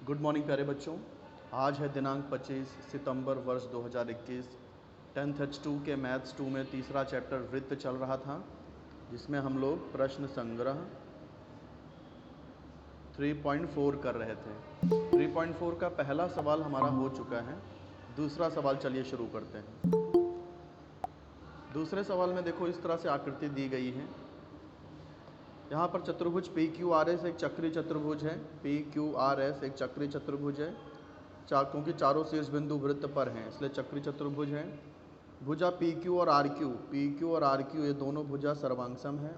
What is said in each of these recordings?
Good morning प्यारे बच्चों। आज है दिनांक 25 सितंबर वर्ष 2021। 10th H2 के मैथ्स 2 में तीसरा चैप्टर वृत्त चल रहा था, जिसमें हम लोग प्रश्न संग्रह 3.4 कर रहे थे। 3.4 का पहला सवाल हमारा हो चुका है। दूसरा सवाल चलिए शुरू करते हैं। दूसरे सवाल में देखो, इस तरह से आकृति दी गई है। यहाँ पर चतुर्भुज PQRS एक चक्रीय चतुर्भुज है। PQRS एक चक्रीय चतुर्भुज है। क्योंकि चारों शीर्ष बिंदु वृत्त पर हैं, इसलिए चक्रीय चतुर्भुज है। भुजा PQ और RQ ये दोनों भुजा सर्वांगसम है।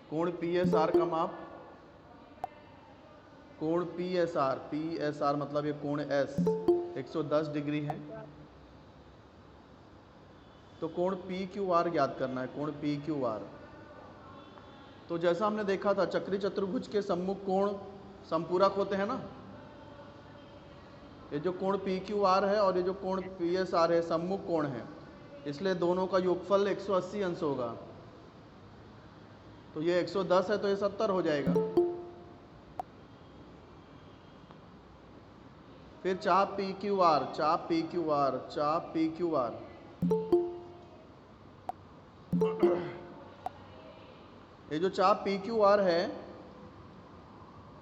कोण PSR का माप, कोण PSR मतलब ये कोण S 110 डिग्री है। तो कोण PQR ज्ञात करना है। कोण PQR, तो जैसा हमने देखा था, चक्रीय चतुर्भुज के सम्मुख कोण समपूरक होते हैं ना। ये जो कोण PQR है और ये जो कोण PSR है, सम्मुख कोण है, इसलिए दोनों का योगफल 180 अंश होगा। तो ये 110 है तो ये 70 हो जाएगा। फिर चाप PQR ये जो चाप PQR है,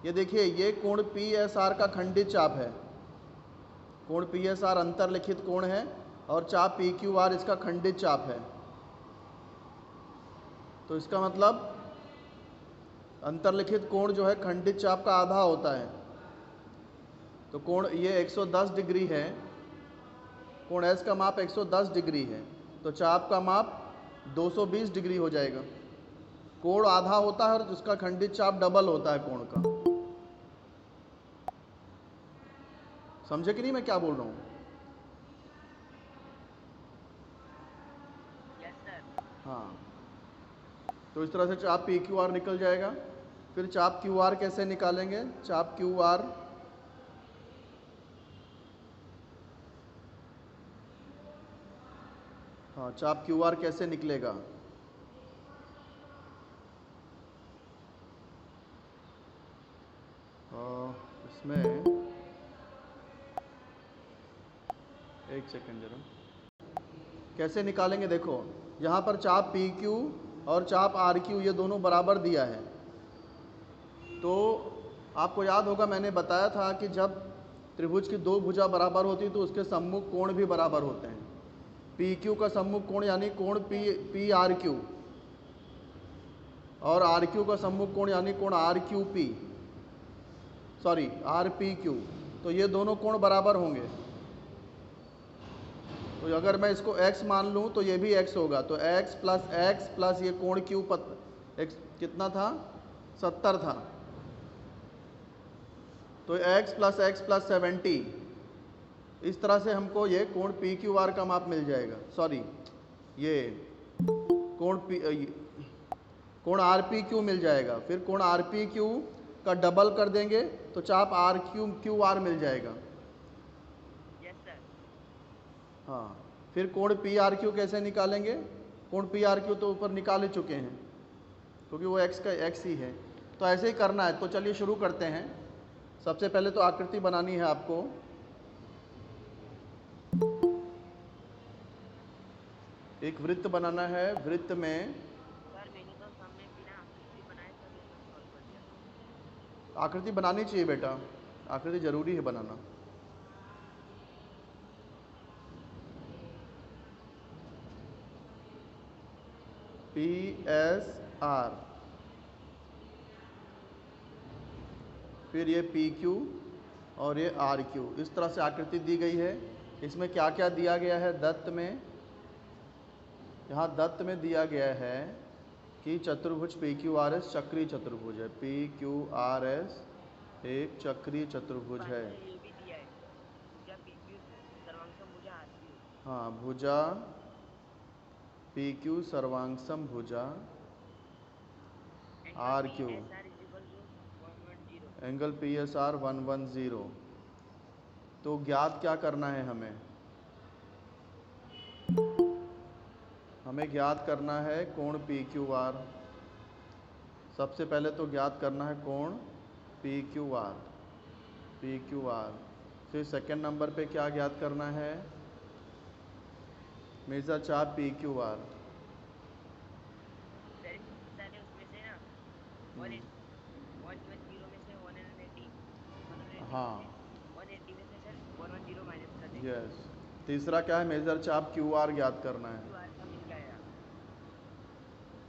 ये देखिए, ये कोण PSR का खंडित चाप है। कोण PSR अंतरलिखित कोण है और चाप PQR इसका खंडित चाप है। तो इसका मतलब अंतरलिखित कोण जो है खंडित चाप का आधा होता है। तो कोण ये 110 डिग्री है, कोण S का माप 110 डिग्री है, तो चाप का माप 220 डिग्री हो जाएगा। कोण आधा होता है और उसका खंडित चाप डबल होता है कोण का। समझे कि नहीं मैं क्या बोल रहा हूँ? हाँ, तो इस तरह से चाप PQR निकल जाएगा। फिर चाप QR कैसे निकालेंगे? चाप QR, हाँ, चाप QR कैसे निकलेगा? इसमें एक सेकेंड जरा, कैसे निकालेंगे? देखो, यहाँ पर चाप PQ और चाप RQ ये दोनों बराबर दिया है। तो आपको याद होगा, मैंने बताया था कि जब त्रिभुज की दो भुजा बराबर होती तो उसके सम्मुख कोण भी बराबर होते हैं। PQ का सम्मुख कोण यानी कोण PRQ और RQ का सम्मुख कोण यानी कोण RPQ। तो ये दोनों कोण बराबर होंगे। तो अगर मैं इसको x मान लूँ तो ये भी x होगा। तो x प्लस ये कोण Q x कितना था? 70 था। तो x प्लस 70, इस तरह से हमको ये कोण PQR का माप मिल जाएगा। ये कोण RPQ मिल जाएगा। फिर कोण RPQ का डबल कर देंगे तो चाप RQR मिल जाएगा। हाँ, फिर कोण PRQ कैसे निकालेंगे? कोण PRQ तो ऊपर निकाल ही चुके हैं, क्योंकि वो x का x ही है। तो ऐसे ही करना है। तो चलिए शुरू करते हैं। सबसे पहले तो आकृति बनानी है आपको। एक वृत्त बनाना है। वृत्त में सर मैंने तो सामने बिना आकृति बनाए सब ये सब सॉल्व कर दिया था। आकृति बनानी चाहिए बेटा, आकृति जरूरी है बनाना। PSR, फिर ये PQ और ये RQ, इस तरह से आकृति दी गई है। इसमें क्या क्या दिया गया है दत्त में? यहाँ दत्त में दिया गया है कि चतुर्भुज PQRS चक्रीय चतुर्भुज है। PQRS एक चक्रीय चतुर्भुज है। ये भी दिया है, भुजा PQ सर्वांगसम भुजा RQ। हाँ, भुजा PQ सर्वांगसम भुजा RQ, एंगल PSR 110। तो ज्ञात क्या करना है हमें? हमें ज्ञात करना है कोण PQR। सबसे पहले तो ज्ञात करना है कोण पी क्यू आर। फिर सेकंड नंबर पे क्या ज्ञात करना है? मेजर चाप पी क्यू आर। पहले उसमें से ना 110 में से 180 में से हाँ 180 में से सर 110 माइनस कर देंगे। यस। तीसरा क्या है? मेजर चाप क्यू आर ज्ञात करना है। क्यू आर का मिल जाएगा।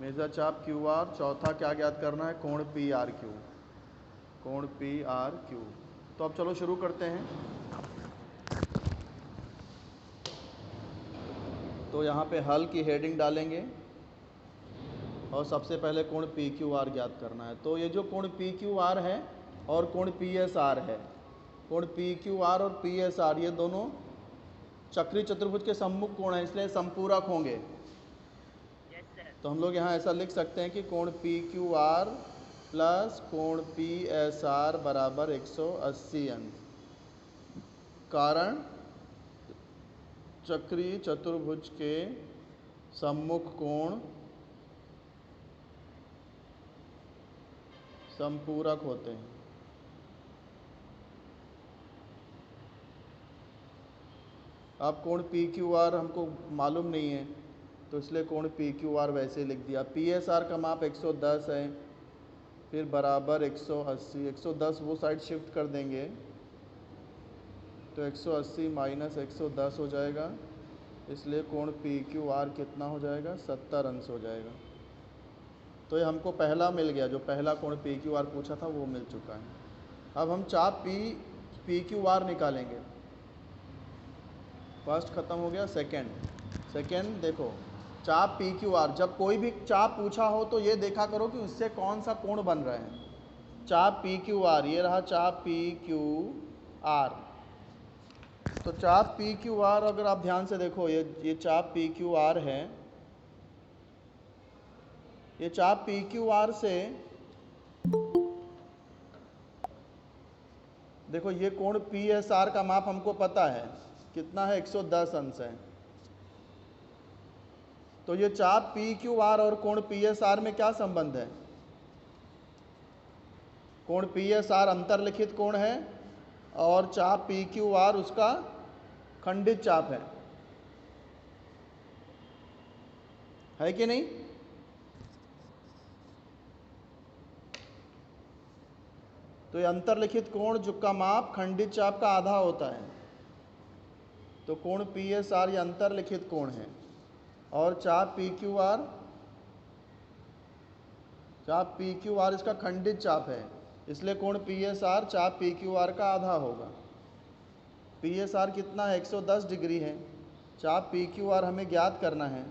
मेजर चाप क्यू आर। चौथा क्या ज्ञात करना है? कोण पी आर क्यू। कोण पी आर क्यू। तो अब चलो शुरू करते हैं। तो यहाँ पे हल की हेडिंग डालेंगे और सबसे पहले कोण पी क्यू आर ज्ञात करना है। तो ये जो कोण पी क्यू आर है और कोण पी एस आर है, कोण पी क्यू आर और पी एस आर ये दोनों चक्रीय चतुर्भुज के सम्मुख कोण हैं, इसलिए समपूरक होंगे। Yes sir. तो हम लोग यहाँ ऐसा लिख सकते हैं कि कोण पी क्यू आर प्लस कोण पी एस आर बराबर 180 अंश। कारण चक्रीय चतुर्भुज के सम्मुख कोण समपूरक होते हैं। अब कोण पी क्यू आर हमको मालूम नहीं है, तो इसलिए कोण पी क्यू आर वैसे लिख दिया। पी एस आर का माप 110 है, फिर बराबर 180। 110 वो साइड शिफ्ट कर देंगे तो 180 माइनस 110 हो जाएगा, इसलिए कोण पी क्यू आर कितना हो जाएगा? 70 अंश हो जाएगा। तो ये हमको पहला मिल गया, जो पहला कोण पी क्यू आर पूछा था वो मिल चुका है। अब हम चाप पी क्यू आर निकालेंगे। फर्स्ट खत्म हो गया। सेकंड देखो, चाप पी क्यू आर। जब कोई भी चाप पूछा हो तो ये देखा करो कि उससे कौन सा कोण बन रहा है। चाप पी क्यू आर, ये रहा चाप पी क्यू आर। तो चाप पी क्यू आर अगर आप ध्यान से देखो, ये चाप पी क्यू आर है। ये चाप पी क्यू आर से देखो, ये कोण पी एस आर का माप हमको पता है कितना है? 110 अंश है। तो ये चाप पी क्यू आर और कोण पी एस आर में क्या संबंध है? कोण पी एस आर अंतर्लिखित कोण है और चाप पी क्यू आर उसका खंडित चाप है कि नहीं? तो ये अंतर्लिखित कोण जो का माप खंडित चाप का आधा होता है। तो कोण पी एस आर ये अंतर्लिखित कोण है और चाप पी क्यू आर इसका खंडित चाप है, इसलिए कोण पी एस आर चाप पी क्यू आर का आधा होगा। पी एस आर कितना है? 110 डिग्री है। चाप पी क्यू आर हमें ज्ञात करना है।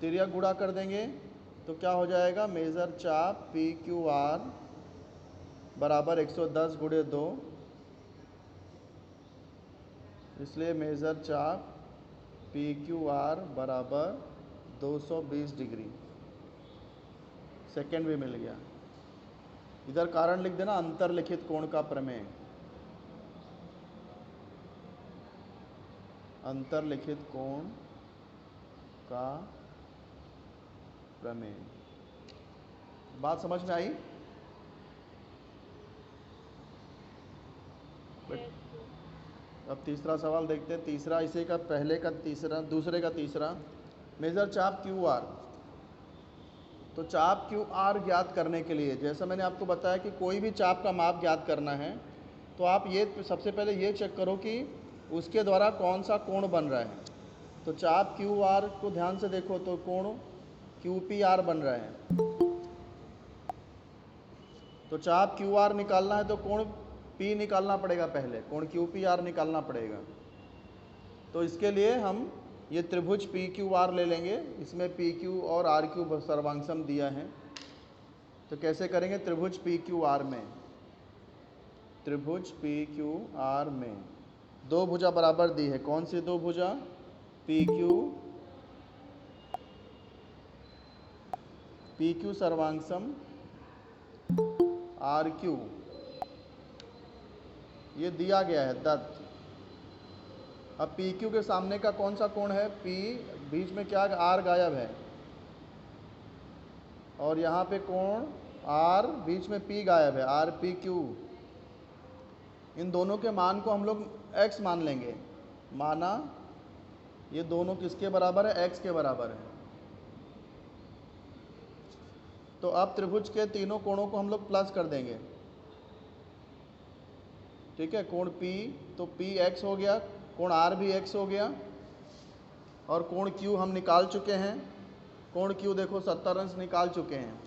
तिर्यक गुणा कर देंगे तो क्या हो जाएगा? मेजर चाप पी क्यू आर बराबर 110 गुणे 2, इसलिए मेजर चाप पी क्यू आर बराबर 220 डिग्री। सेकंड भी मिल गया। इधर कारण लिख देना, अंतर्लिखित कोण का प्रमेय। अंतर्लिखित कोण का प्रमेय। बात समझ में आई? अब तीसरा सवाल देखते हैं। तीसरा इसी का पहले का तीसरा, दूसरे का तीसरा। मेजर चाप क्यू आर। तो चाप क्यू आर ज्ञात करने के लिए, जैसा मैंने आपको बताया कि कोई भी चाप का माप ज्ञात करना है तो आप ये सबसे पहले ये चेक करो कि उसके द्वारा कौन सा कोण बन रहा है। तो चाप क्यू आर को ध्यान से देखो तो कोण क्यू पी आर बन रहा है। तो चाप क्यू आर निकालना है तो कोण पी निकालना पड़ेगा, पहले कोण क्यू पी आर निकालना पड़ेगा। तो इसके लिए हम ये त्रिभुज पी क्यू आर ले लेंगे, इसमें पी क्यू और आर क्यू सर्वांशम दिया है। तो कैसे करेंगे? त्रिभुज पी क्यू आर में, त्रिभुज पी क्यू आर में दो भुजा बराबर दी है। कौन सी दो भुजा? पी क्यू सर्वांशम आर क्यू, ये दिया गया है दत्त। अब पी क्यू के सामने का कौन सा कोण है? पी, बीच में क्या? आर गायब है और यहाँ पे कोण आर, बीच में पी गायब है, आर पी क्यू। इन दोनों के मान को हम लोग एक्स मान लेंगे। माना ये दोनों किसके बराबर है? एक्स के बराबर है। तो अब त्रिभुज के तीनों कोणों को हम लोग प्लस कर देंगे। ठीक है, कोण P तो P x हो गया, कोण R भी x हो गया, और कोण Q हम निकाल चुके हैं। कोण Q देखो 70 अंश निकाल चुके हैं।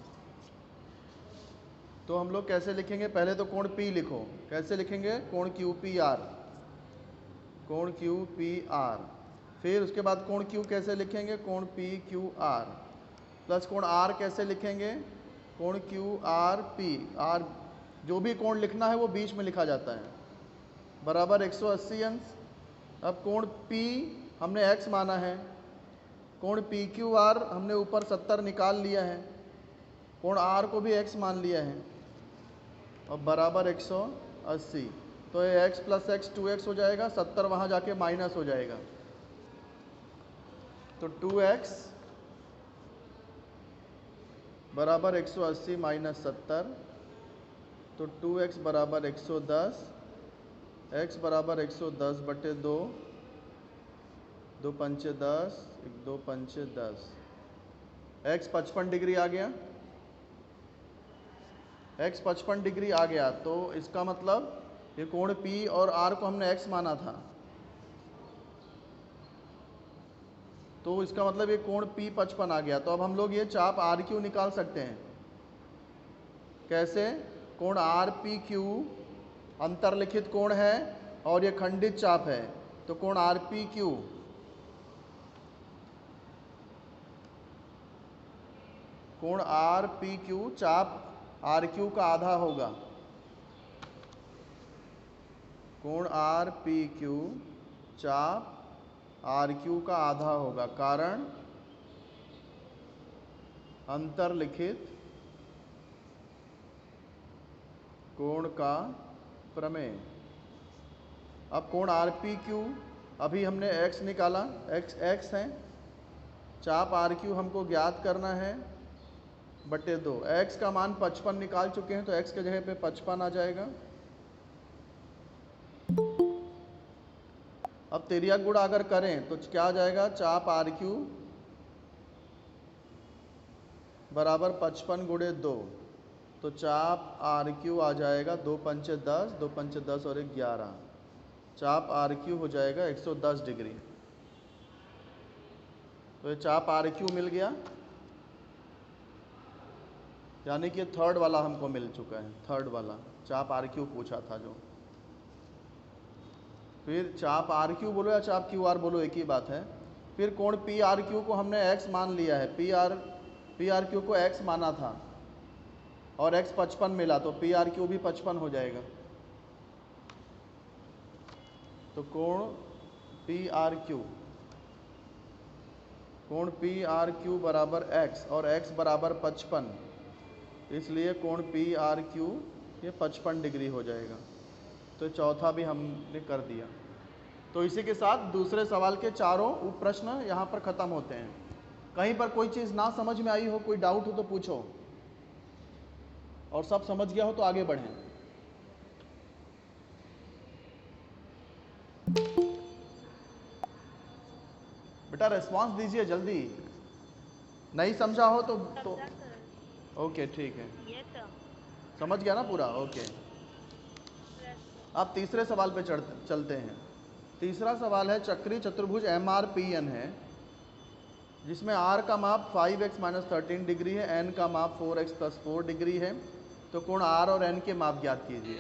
तो हम लोग कैसे लिखेंगे? पहले तो कोण P लिखो। कैसे लिखेंगे? कोण QPR, कोण QPR। फिर उसके बाद कोण Q कैसे लिखेंगे? कोण PQR। प्लस कोण R कैसे लिखेंगे? कोण QRP। R जो भी कोण लिखना है वो बीच में लिखा जाता है, बराबर 180 अंश। अब कोण P हमने x माना है, कोण PQR हमने ऊपर 70 निकाल लिया है, कोण R को भी x मान लिया है, और बराबर 180। तो ये x प्लस x 2x हो जाएगा, 70 वहाँ जाके माइनस हो जाएगा। तो 2x बराबर 180 माइनस 70, तो 2x बराबर 110, x बराबर 110 बटे 2, 2 पंचे 10, 2 पंचे 10। x 55 डिग्री आ गया, x 55 डिग्री आ गया। तो इसका मतलब ये कोण P और R को हमने x माना था, तो इसका मतलब ये कोण P 55 आ गया। तो अब हम लोग ये चाप RQ निकाल सकते हैं। कैसे? कोण RPQ अंतरलिखित कोण है और ये खंडित चाप है, तो कोण RPQ कोण RPQ चाप RQ का आधा होगा। कोण RPQ चाप RQ का आधा होगा, कारण अंतरलिखित कोण का प्रमेय। अब कोण RPQ अभी हमने x निकाला, x है, चाप RQ हमको ज्ञात करना है, बटे 2। x का मान 55 निकाल चुके हैं, तो x के जगह पे 55 आ जाएगा। अब तिर्यक गुणा अगर करें तो क्या आ जाएगा? चाप RQ बराबर 55 गुणे 2, तो चाप RQ आ जाएगा 2 पंचे 10, 2 पंचे 10 और 1 11। चाप RQ हो जाएगा 110 डिग्री। तो ये चाप RQ मिल गया, यानी कि थर्ड वाला हमको मिल चुका है। थर्ड वाला चाप RQ पूछा था जो। फिर चाप RQ बोलो या चाप QR बोलो, एक ही बात है। फिर कोण PRQ को हमने x मान लिया है, PRQ को x माना था और x 55 मिला, तो PRQ भी 55 हो जाएगा। तो कोण PRQ बराबर x और x बराबर 55, इसलिए कोण PRQ ये 55 डिग्री हो जाएगा। तो चौथा भी हमने कर दिया। तो इसी के साथ दूसरे सवाल के चारों उप प्रश्न यहाँ पर ख़त्म होते हैं। कहीं पर कोई चीज़ ना समझ में आई हो, कोई डाउट हो तो पूछो, और सब समझ गया हो तो आगे बढ़ें। बेटा रिस्पांस दीजिए जल्दी, नहीं समझा हो तो समझा सर। ओके ठीक है, ये तो समझ गया ना पूरा? ओके। अब तीसरे सवाल पे चलते हैं। तीसरा सवाल है चक्रीय चतुर्भुज MRPN है, जिसमें R का माप 5x माइनस 13 डिग्री है, N का माप 4x प्लस 4 डिग्री है। तो कोण R और N के माप ज्ञात कीजिए।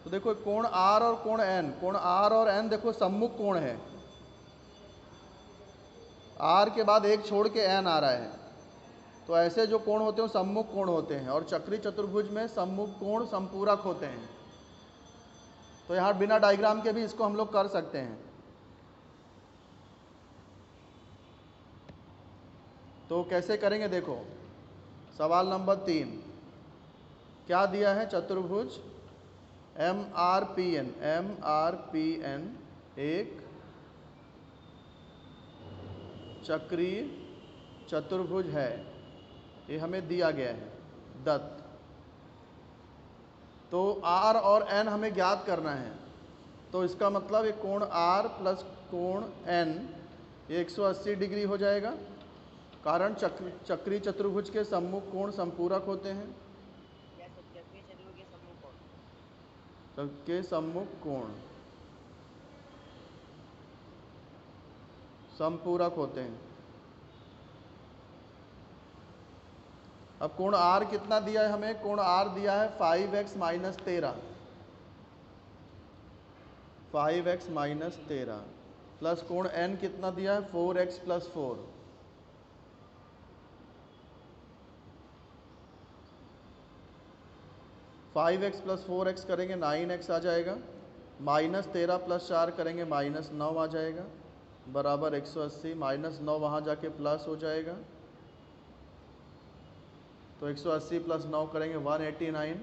तो देखो कोण R और कोण N, कोण R और N देखो सम्मुख कोण है, R के बाद एक छोड़ के N आ रहा है, तो ऐसे जो कोण होते हैं वो सम्मुख कोण होते हैं, और चक्रीय चतुर्भुज में सम्मुख कोण संपूरक होते हैं। तो यहाँ बिना डायग्राम के भी इसको हम लोग कर सकते हैं। तो कैसे करेंगे देखो, सवाल नंबर 3 क्या दिया है? चतुर्भुज MRPN एक चक्रीय चतुर्भुज है ये हमें दिया गया है दत्त। तो R और N हमें ज्ञात करना है, तो इसका मतलब ये कोण R प्लस कोण N ये 180 डिग्री हो जाएगा, कारण चक्रीय चतुर्भुज के सम्मुख कोण संपूरक होते हैं। या चक्रीय चतुर्भुज के सम्मुख कोण के सम्मुख कोण संपूरक होते हैं। अब कोण R कितना दिया है हमें? कोण R दिया है 5x minus 13, 5x minus 13 plus कोण N कितना दिया है? 4x plus 4। Five x plus 4x करेंगे 9x आ जाएगा, माइनस 13 प्लस 4 करेंगे माइनस 9 आ जाएगा, बराबर 180। माइनस 9 वहाँ जाके प्लस हो जाएगा, तो 180 प्लस 9 करेंगे 189।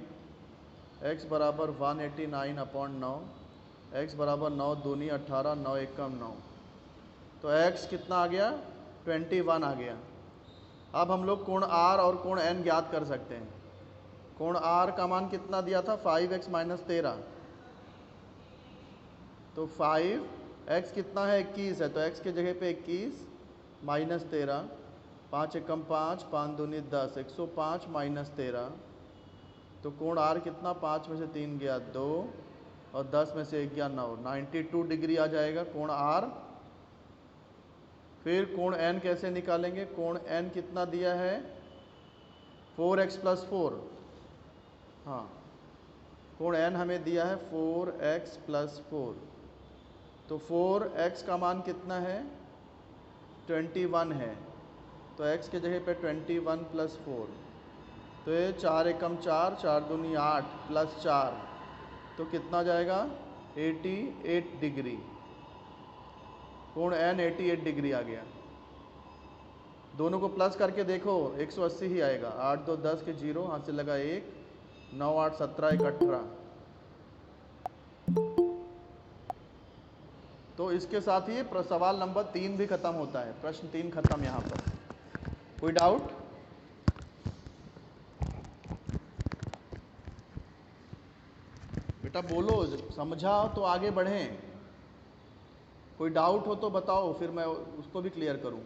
x बराबर 189 अपॉन 9, x बराबर 9 दूनी 18, 9 एकम 9, तो x कितना आ गया? 21 आ गया। अब हम लोग कोण R और कोण N ज्ञात कर सकते हैं। कोण R का मान कितना दिया था? 5x माइनस 13, तो 5x कितना है? 21 है, तो x के जगह पे 21 माइनस 13, 5 एकम 5, 5 दूनी 10, 105 माइनस 13, तो कोण R कितना? 5 में से 3 गया 2 और 10 में से 1 गया 9, 92 डिग्री आ जाएगा कोण R। फिर कोण N कैसे निकालेंगे? कोण N कितना दिया है? 4x plus 4। हाँ, कोण N हमें दिया है 4x प्लस 4, तो 4x का मान कितना है? 21 है, तो x के जगह पे 21 प्लस 4, तो ये 4 एकम 4, 4 दूनी 8 प्लस 4, तो कितना जाएगा? 88 डिग्री। कोण N 88 डिग्री आ गया। दोनों को प्लस करके देखो 180 ही आएगा। 8 2 10 के 0, हाथ से लगा 1, 9 8 17 1 18। तो इसके साथ ही सवाल नंबर 3 भी खत्म होता है। प्रश्न 3 खत्म यहाँ पर। कोई डाउट? बेटा बोलो, समझा तो आगे बढ़ें। कोई डाउट हो तो बताओ, फिर मैं उसको भी क्लियर करूं।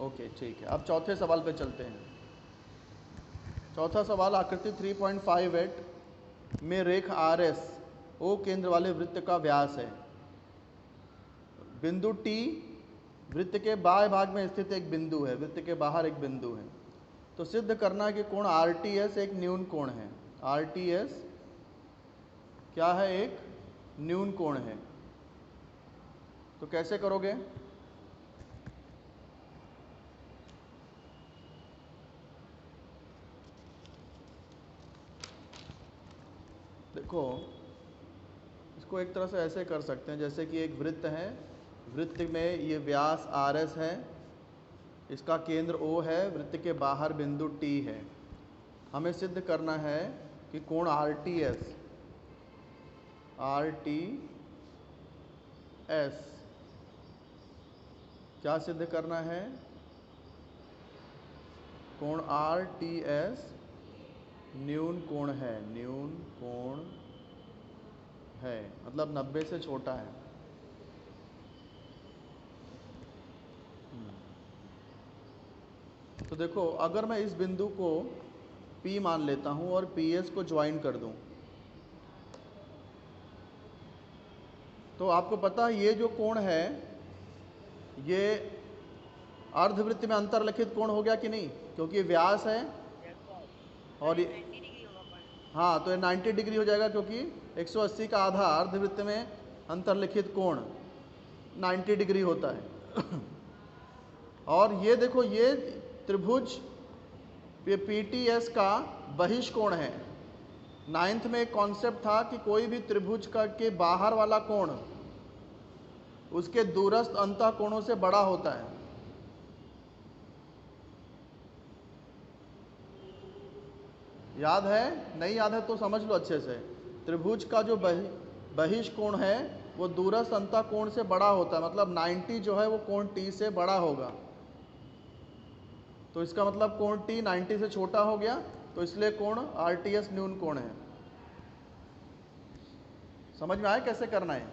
ओके ठीक है, अब चौथे सवाल पे चलते हैं। चौथा सवाल आकृति 3.58 में रेखा RS O केंद्र वाले वृत्त का व्यास है। बिंदु T वृत्त के बाह्य भाग में स्थित एक बिंदु है, वृत्त के बाहर एक बिंदु है। तो सिद्ध करना है कि कोण RTS एक न्यून कोण है। RTS क्या है? एक न्यून कोण है। तो कैसे करोगे? देखो, इसको एक तरह से ऐसे कर सकते हैं, जैसे कि एक वृत्त है, वृत्त में ये व्यास RS है, इसका केंद्र O है, वृत्त के बाहर बिंदु T है। हमें सिद्ध करना है कि कोण RTS क्या सिद्ध करना है? कोण RTS न्यून कोण है, न्यून कोण है, मतलब 90 से छोटा है। तो देखो, अगर मैं इस बिंदु को P मान लेता हूं और PS को ज्वाइन कर दूं, तो आपको पता है ये जो कोण है ये अर्धवृत्त में अंतरलिखित कोण हो गया कि नहीं? क्योंकि ये व्यास है और ये 90 डिग्री होगा पर। हाँ, तो ये 90 डिग्री हो जाएगा, क्योंकि 180 का आधा अर्धवृत्त में अंतरलिखित कोण 90 डिग्री होता है। और ये देखो, ये त्रिभुज PTS का बहिष्कोण है। 9th में एक कॉन्सेप्ट था कि कोई भी त्रिभुज का के बाहर वाला कोण उसके दूरस्थ अंतः कोणों से बड़ा होता है। याद है? नहीं याद है तो समझ लो अच्छे से। त्रिभुज का जो बहिष्कोण है वो दूरस्थ अंतः कोण से बड़ा होता है, मतलब 90 जो है वो कोण T से बड़ा होगा। तो इसका मतलब कोण टी 90 से छोटा हो गया, तो इसलिए कोण आरटीएस न्यून कोण है। समझ में आया कैसे करना है?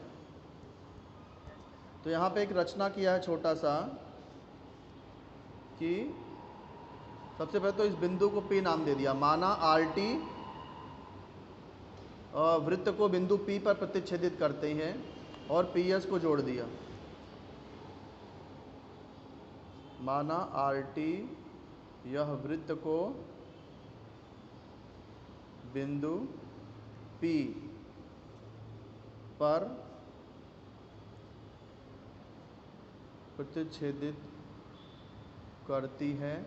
तो यहाँ पे एक रचना किया है छोटा सा कि सबसे पहले तो इस बिंदु को P नाम दे दिया, माना RT वृत्त को बिंदु P पर प्रतिच्छेदित करते हैं और PS को जोड़ दिया। माना RT यह वृत्त को बिंदु P पर प्रतिच्छेदित करती है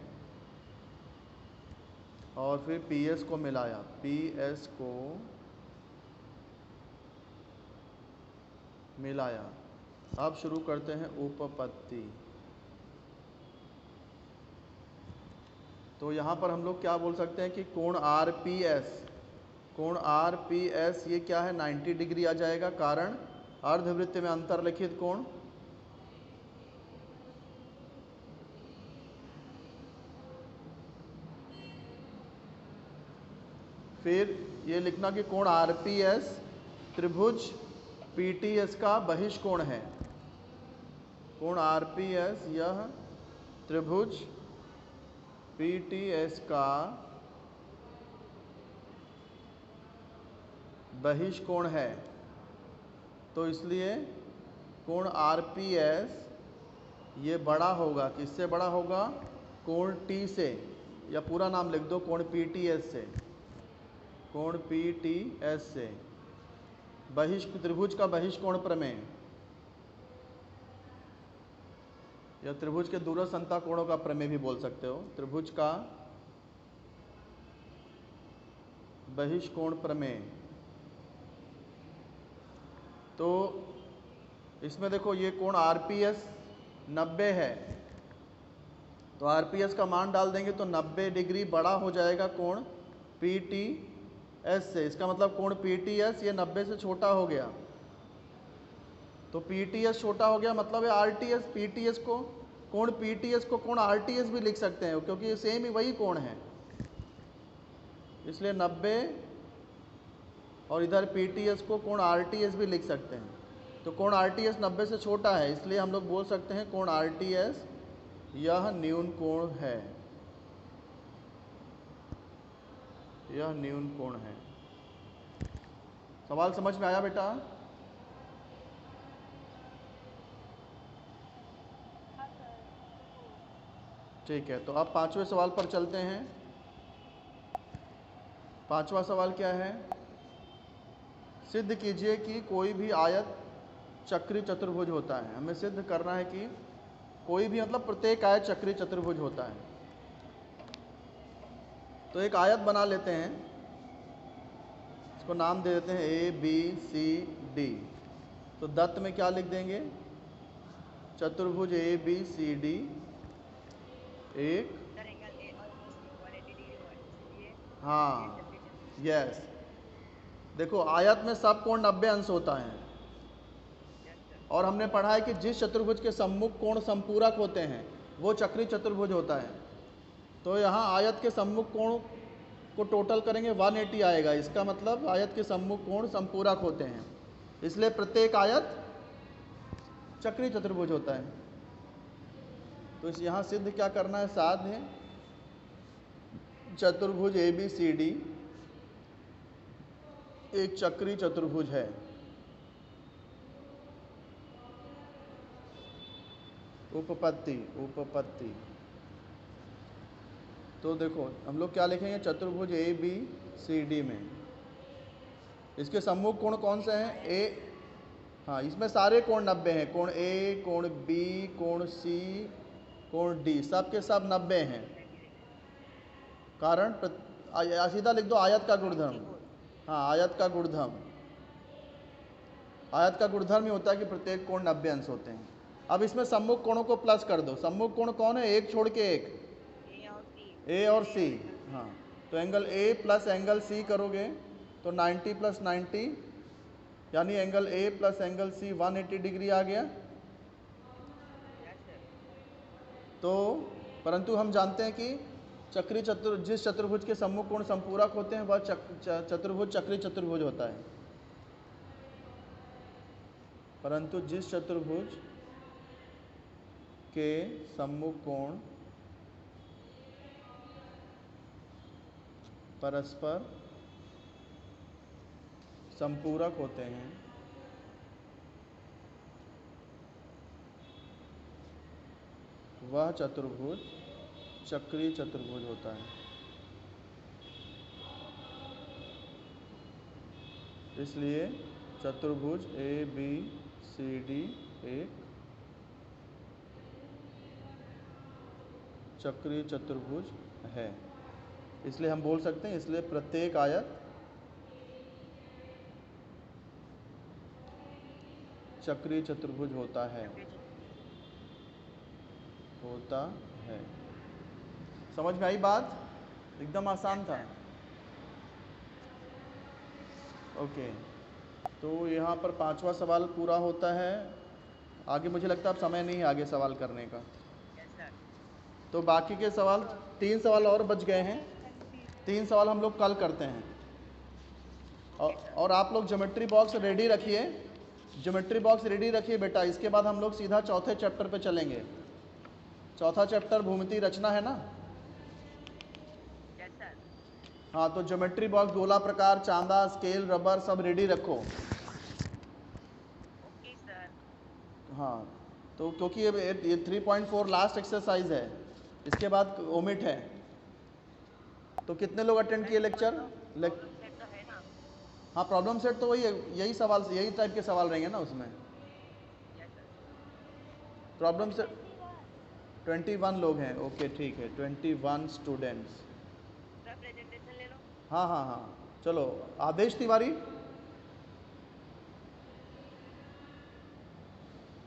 और फिर PS को मिलाया, PS को मिलाया। अब शुरू करते हैं उपपत्ति। तो यहाँ पर हम लोग क्या बोल सकते हैं कि कोण RPS ये क्या है, 90 डिग्री आ जाएगा, कारण अर्धवृत्त में अंतरलिखित कोण फिर ये लिखना कि कोण RPS त्रिभुज PTS का बहिष्कोण है। कोण RPS यह त्रिभुज PTS का बहिष्कोण है। तो इसलिए कोण RPS ये बड़ा होगा, किससे बड़ा होगा? कोण T से, या पूरा नाम लिख दो, कोण PTS से, कोण PTS से। त्रिभुज का बहिष्कोण प्रमेय या त्रिभुज के दूरस्थ अंतःकोणों का प्रमेय भी बोल सकते हो। त्रिभुज का बहिष्कोण प्रमेय। तो इसमें देखो ये कोण RPS 90 है, तो RPS का मान डाल देंगे तो 90 डिग्री बड़ा हो जाएगा कोण PTS से। इसका मतलब कोण PTS ये 90 से छोटा हो गया, तो PTS छोटा हो गया, मतलब है RTS PTS को, कोण PTS को कोण RTS भी लिख सकते हैं क्योंकि ये सेम ही वही कोण है। इसलिए 90 और इधर PTS को कोण RTS भी लिख सकते हैं। तो कोण RTS 90 से छोटा है, इसलिए हम लोग बोल सकते हैं कोण RTS यह न्यून कोण है, यह न्यून कोण है। सवाल समझ में आया बेटा? ठीक है, तो अब 5वें सवाल पर चलते हैं। 5वां सवाल क्या है? सिद्ध कीजिए कि कोई भी आयत चक्री चतुर्भुज होता है। हमें सिद्ध करना है कि कोई भी मतलब प्रत्येक आयत चक्री चतुर्भुज होता है। तो एक आयत बना लेते हैं, इसको नाम दे देते हैं ABCD। तो दत्त में क्या लिख देंगे? चतुर्भुज ABCD एक, sir angle A almost 180 degree हुआ है, इसलिए ये हाँ, चक्री चतुर्भुज। यस। देखो आयत में सब कोण 90 अंश होता है, यस सर। और हमने पढ़ा है कि जिस चतुर्भुज के सम्मुख कोण संपूरक होते हैं वो चक्री चतुर्भुज होता है। तो यहाँ आयत के सम्मुख कोण को टोटल करेंगे 180 आएगा, इसका मतलब आयत के सम्मुख कोण संपूरक होते हैं, इसलिए प्रत्येक आयत चक्री चतुर्भुज होता है। तो इस यहाँ सिद्ध क्या करना है? साध्य चतुर्भुज ABCD एक चक्री चतुर्भुज है। उपपत्ति। तो देखो हम लोग क्या लिखेंगे? चतुर्भुज ABCD में इसके सम्मुख कोण कौन से हैं? ए, हाँ, इसमें सारे कोण 90 हैं, कोण A, कोण B, कोण C, कोण D, सब के सब 90 हैं। कारण सीधा लिख दो आयत का गुणधर्म। हाँ, आयत का गुणधर्म, आयत का गुणधर्म ही होता है कि प्रत्येक कोण 90 अंश होते हैं। अब इसमें सम्मुख कोणों को प्लस कर दो। सम्मुख कोण कौन है? एक छोड़ के एक, A और C। हाँ, तो angle A plus angle C करोगे तो 90 प्लस 90 यानी angle A plus angle C 180 degree आ गया। Yes sir. तो परंतु हम जानते हैं कि जिस चतुर्भुज के सम्मुख कोण संपूरक होते हैं वह चतुर्भुज चक्रीय चतुर्भुज होता है। परंतु जिस चतुर्भुज के सम्मुख कोण परस्पर संपूरक होते हैं वह चतुर्भुज चक्रीय चतुर्भुज होता है। इसलिए चतुर्भुज ए बी सी डी एक चक्रीय चतुर्भुज है। इसलिए हम बोल सकते हैं, इसलिए प्रत्येक आयत चक्रीय चतुर्भुज होता है। समझ में आई बात? एकदम आसान था। ओके, तो यहाँ पर 5वां सवाल पूरा होता है। आगे मुझे लगता है अब समय नहीं है आगे सवाल करने का, तो बाकी के सवाल 3 सवाल और बच गए हैं। 3 सवाल हम लोग कल करते हैं। और आप लोग ज्योमेट्री बॉक्स रेडी रखिए, ज्योमेट्री बॉक्स रेडी रखिए बेटा। इसके बाद हम लोग सीधा चौथे चैप्टर पे चलेंगे। चौथा चैप्टर भूमिति रचना है ना? हाँ, तो ज्योमेट्री बॉक्स, गोला प्रकार, चांदा, स्केल, रबर सब रेडी रखो। Okay sir. हाँ, तो क्योंकि ये 3.4 लास्ट एक्सरसाइज है, इसके बाद ओमिट है। तो कितने लोग अटेंड किए लेक्चर? सेट तो है ना? हाँ, प्रॉब्लम सेट तो वही है, यही सवाल, यही टाइप के सवाल रहेंगे ना उसमें। प्रॉब्लम सेट 21 लोग हैं। ओके ठीक है, 21 स्टूडेंट्स। सर प्रेजेंटेशन ले लो। हाँ हाँ हाँ, चलो। आदेश तिवारी,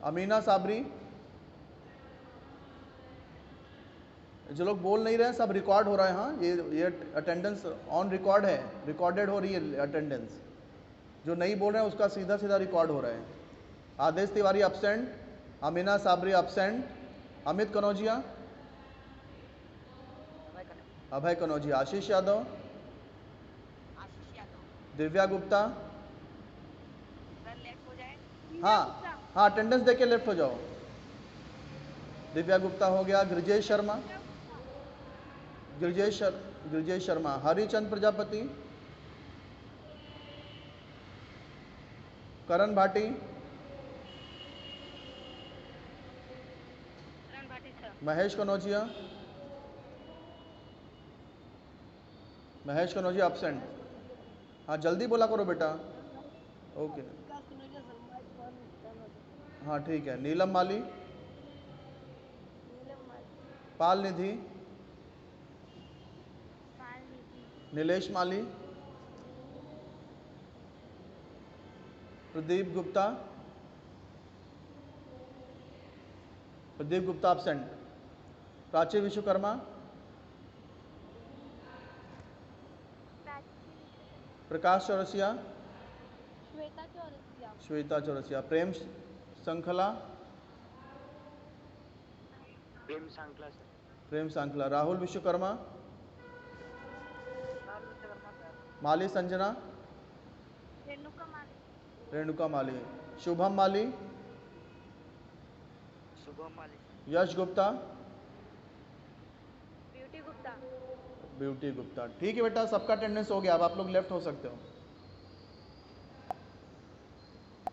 अमीना साबरी, जो लोग बोल नहीं रहे हैं सब रिकॉर्ड हो रहा है। हाँ, ये अटेंडेंस ऑन रिकॉर्ड है, रिकॉर्डेड हो रही है अटेंडेंस। जो नहीं बोल रहे हैं उसका सीधा सीधा रिकॉर्ड हो रहा है। आदेश तिवारी अपसेंट, अमीना साबरी अपसेंट, अमित कनौजिया, अभय कनौजिया, आशीष यादव, दिव्या गुप्ता। सर लेफ्ट हो जाए। हाँ हाँ, अटेंडेंस देके लेफ्ट हो जाओ। दिव्या गुप्ता हो गया। गिरिजेश शर्मा, गिरिजेश शर्मा, हरिचंद प्रजापति, करण भाटी, महेश कनौजिया, अपसेंट। हाँ, जल्दी बोला करो बेटा। ओके, हाँ ठीक है। नीलम माली, पाल निधि, नीलेश माली, प्रदीप गुप्ता, अपसेंट। प्राची विश्वकर्मा, प्रकाश चौरसिया, श्वेता चौरसिया, प्रेम संखला, राहुल विश्वकर्मा, माली संजना, रेणुका माली, शुभम माली, यश गुप्ता, ब्यूटी गुप्ता। ठीक है बेटा, सबका अटेंडेंस हो गया, अब आप लोग लेफ्ट हो सकते हो।